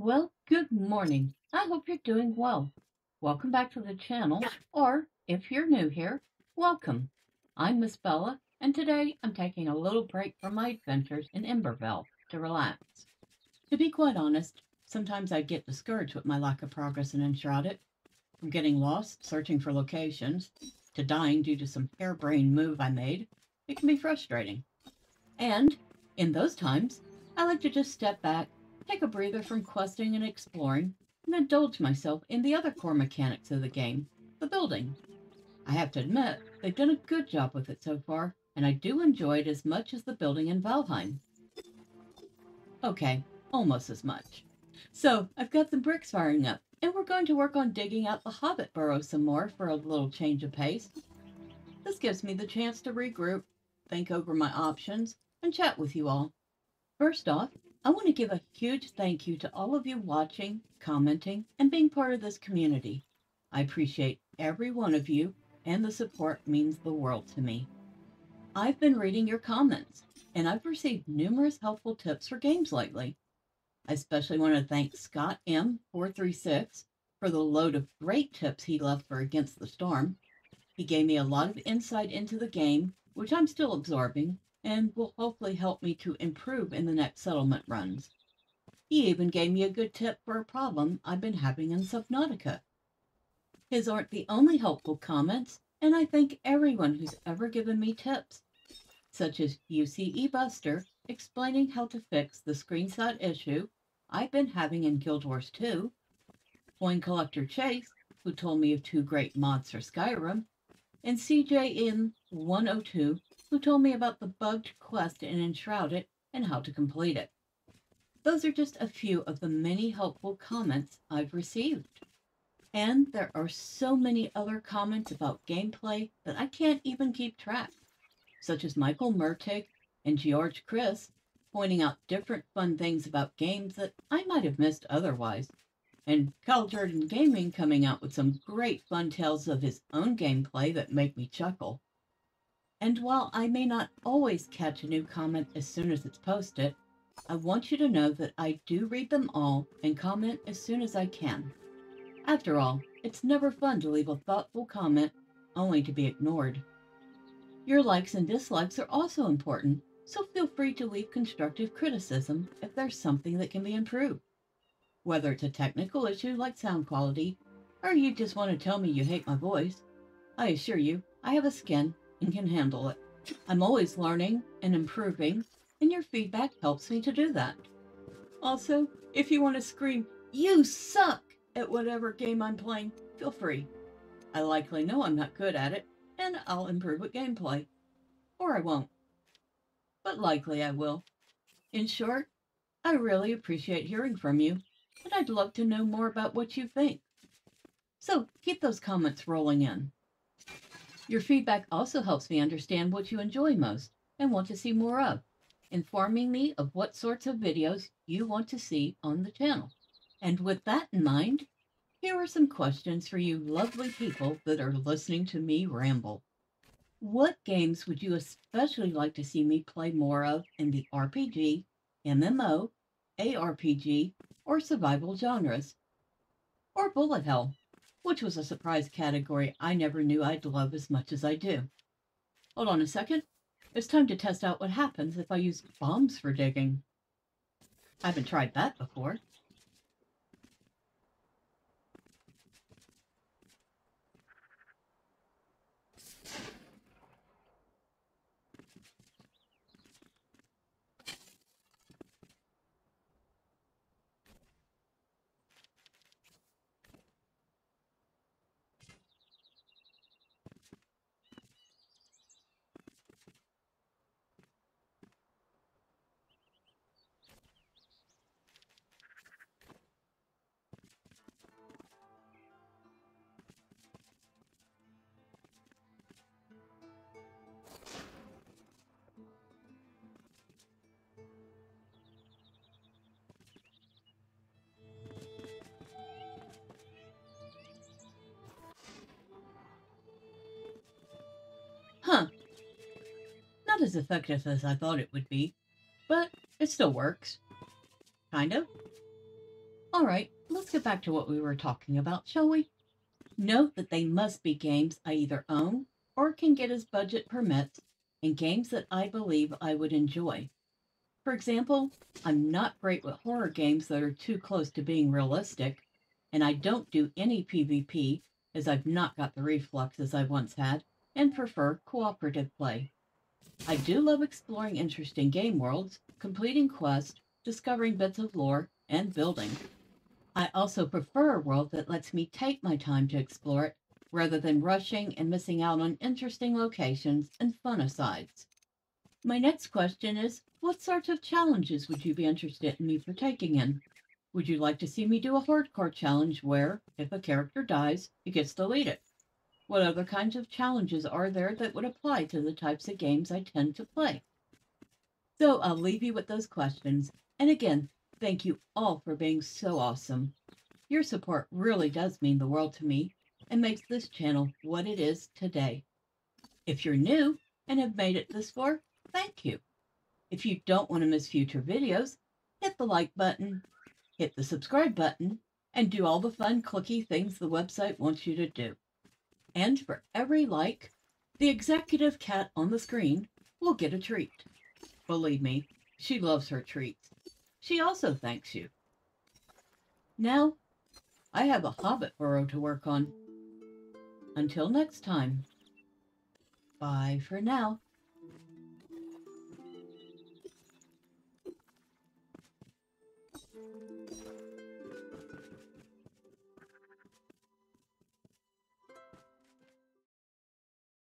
Well, good morning. I hope you're doing well. Welcome back to the channel, or if you're new here, welcome. I'm Miss Bella, and today I'm taking a little break from my adventures in Emberville to relax. To be quite honest, sometimes I get discouraged with my lack of progress in Enshrouded, from getting lost searching for locations to dying due to some harebrained move I made. It can be frustrating. And in those times, I like to just step back, take a breather from questing and exploring, and indulge myself in the other core mechanics of the game, the building. I have to admit, they've done a good job with it so far, and I do enjoy it as much as the building in Valheim. Okay, almost as much. So, I've got the bricks firing up, and we're going to work on digging out the hobbit burrow some more for a little change of pace. This gives me the chance to regroup, think over my options, and chat with you all. First off, I want to give a huge thank you to all of you watching, commenting, and being part of this community. I appreciate every one of you, and the support means the world to me. I've been reading your comments, and I've received numerous helpful tips for games lately. I especially want to thank Scott M436 for the load of great tips he left for Against the Storm. He gave me a lot of insight into the game, which I'm still absorbing, and will hopefully help me to improve in the next settlement runs. He even gave me a good tip for a problem I've been having in Subnautica. His aren't the only helpful comments, and I thank everyone who's ever given me tips, such as UCE Buster explaining how to fix the screenshot issue I've been having in Guild Wars 2, Coin Collector Chase, who told me of two great mods for Skyrim, and CJN102, who told me about the bugged quest in Enshrouded and how to complete it. Those are just a few of the many helpful comments I've received. And there are so many other comments about gameplay that I can't even keep track, such as Michael Murtig and George Chris pointing out different fun things about games that I might have missed otherwise, and Cal Jordan Gaming coming out with some great fun tales of his own gameplay that make me chuckle. And while I may not always catch a new comment as soon as it's posted, I want you to know that I do read them all and comment as soon as I can. After all, it's never fun to leave a thoughtful comment only to be ignored. Your likes and dislikes are also important, so feel free to leave constructive criticism if there's something that can be improved. Whether it's a technical issue like sound quality, or you just want to tell me you hate my voice, I assure you I have a skin and can handle it. I'm always learning and improving, and your feedback helps me to do that. Also, if you want to scream, "You suck!" at whatever game I'm playing, feel free. I likely know I'm not good at it, and I'll improve with gameplay. Or I won't. But likely I will. In short, I really appreciate hearing from you, and I'd love to know more about what you think. So keep those comments rolling in. Your feedback also helps me understand what you enjoy most and want to see more of, informing me of what sorts of videos you want to see on the channel. And with that in mind, here are some questions for you lovely people that are listening to me ramble. What games would you especially like to see me play more of in the RPG, MMO, ARPG, or survival genres? Or bullet hell, which was a surprise category I never knew I'd love as much as I do. Hold on a second. It's time to test out what happens if I use bombs for digging. I haven't tried that before. Huh, not as effective as I thought it would be, but it still works. Kind of. All right, let's get back to what we were talking about, shall we? Note that they must be games I either own or can get as budget permits, and games that I believe I would enjoy. For example, I'm not great with horror games that are too close to being realistic, and I don't do any PvP as I've not got the reflexes I once had and prefer cooperative play. I do love exploring interesting game worlds, completing quests, discovering bits of lore, and building. I also prefer a world that lets me take my time to explore it rather than rushing and missing out on interesting locations and fun asides. My next question is, what sorts of challenges would you be interested in me partaking in? Would you like to see me do a hardcore challenge where, if a character dies, it gets deleted? What other kinds of challenges are there that would apply to the types of games I tend to play? So I'll leave you with those questions. And again, thank you all for being so awesome. Your support really does mean the world to me and makes this channel what it is today. If you're new and have made it this far, thank you. If you don't want to miss future videos, hit the like button, hit the subscribe button, and do all the fun clicky things the website wants you to do. And for every like, the executive cat on the screen will get a treat. Believe me, she loves her treats. She also thanks you. Now, I have a hobbit burrow to work on. Until next time, bye for now.